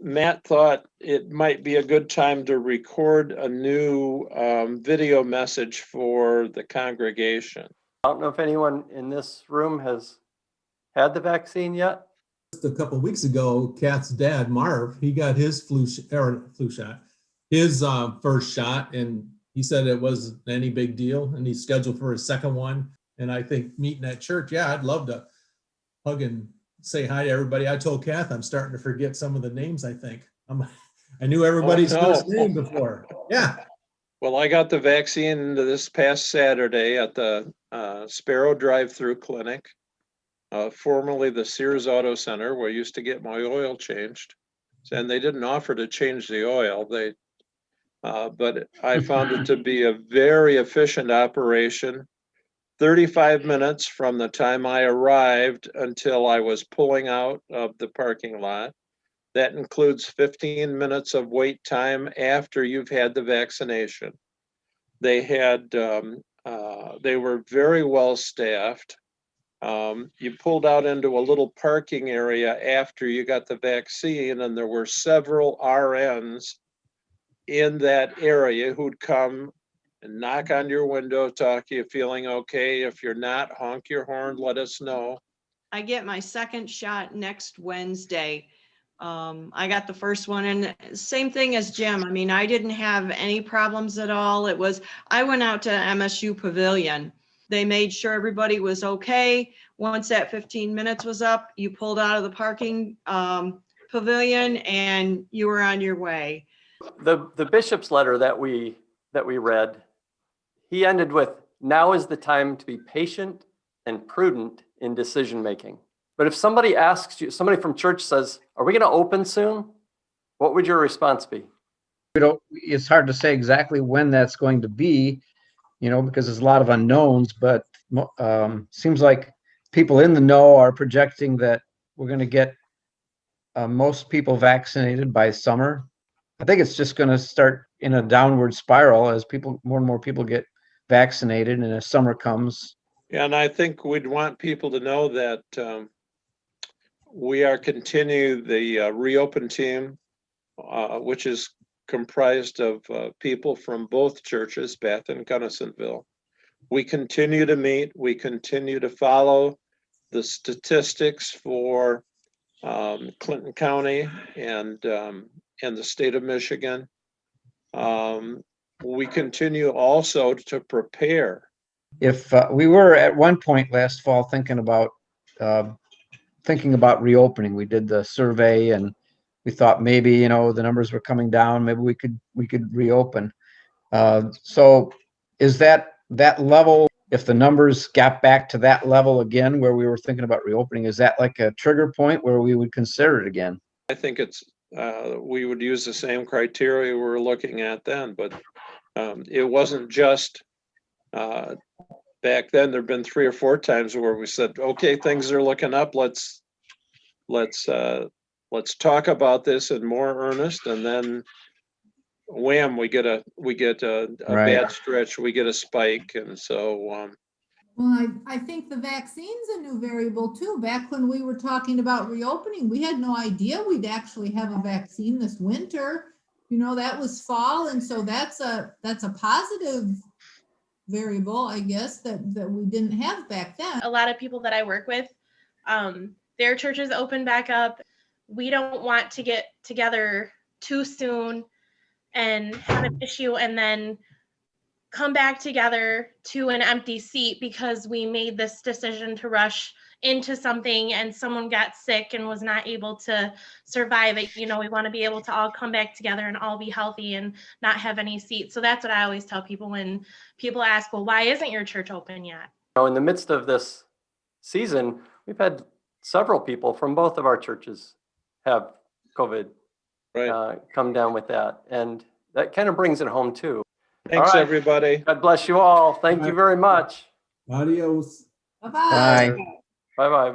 Matt thought it might be a good time to record a new video message for the congregation. I don't know if anyone in this room has had the vaccine yet. Just a couple of weeks ago, Kat's dad, Marv, he got his flu shot, his first shot, and he said it wasn't any big deal, and he's scheduled for his second one. And I think meeting at church, yeah, I'd love to hug and say hi to everybody. I told Kath I'm starting to forget some of the names. I think I knew everybody's first name before. Yeah. Well, I got the vaccine this past Saturday at the Sparrow drive-through clinic, formerly the Sears Auto Center, where I used to get my oil changed. And they didn't offer to change the oil. But I found it to be a very efficient operation. 35 minutes from the time I arrived until I was pulling out of the parking lot. That includes 15 minutes of wait time after you've had the vaccination. They were very well staffed. You pulled out into a little parking area after you got the vaccine, and there were several RNs in that area who'd come and knock on your window, talk, you feeling okay? If you're not, honk your horn, let us know. I get my second shot next Wednesday. I got the first one, and same thing as Jim. I mean, I didn't have any problems at all. I went out to MSU Pavilion. They made sure everybody was okay. Once that 15 minutes was up, you pulled out of the parking pavilion and you were on your way. The bishop's letter that we read, he ended with, "Now is the time to be patient and prudent in decision making." But if somebody asks you, somebody from church says, "Are we going to open soon?" What would your response be? It's hard to say exactly when that's going to be, because there's a lot of unknowns, but seems like people in the know are projecting that we're going to get most people vaccinated by summer. I think it's just going to start in a downward spiral as more and more people get vaccinated, and as summer comes. Yeah, and I think we'd want people to know that we are continuing the ReOpen team, which is comprised of people from both churches, Bath and Gunnisonville. We continue to meet. We continue to follow the statistics for Clinton County and the state of Michigan. We continue also to prepare. If we were at one point last fall thinking about reopening, we did the survey and we thought maybe the numbers were coming down. Maybe we could reopen. So is that level? If the numbers got back to that level again, where we were thinking about reopening, is that like a trigger point where we would consider it again? I think we would use the same criteria we were looking at then, but it wasn't just back then. There've been 3 or 4 times where we said, okay, things are looking up. Let's talk about this in more earnest, and then wham, we get a Right. bad stretch, we get a spike. And so well, I think the vaccine's a new variable too. Back when we were talking about reopening, we had no idea we'd actually have a vaccine this winter. That was fall, and so that's a positive variable, I guess, that we didn't have back then. A lot of people that I work with, their churches open back up. We don't want to get together too soon and have an issue and then come back together to an empty seat because we made this decision to rush into something and someone got sick and was not able to survive it. We want to be able to all come back together and all be healthy and not have any seats. So that's what I always tell people when people ask, well, why isn't your church open yet? In the midst of this season, we've had several people from both of our churches have COVID come down with that. And that kind of brings it home too. thanks, All right. everybody. God bless you all. Thank you very much. Adios. Bye-bye. Bye. Bye-bye.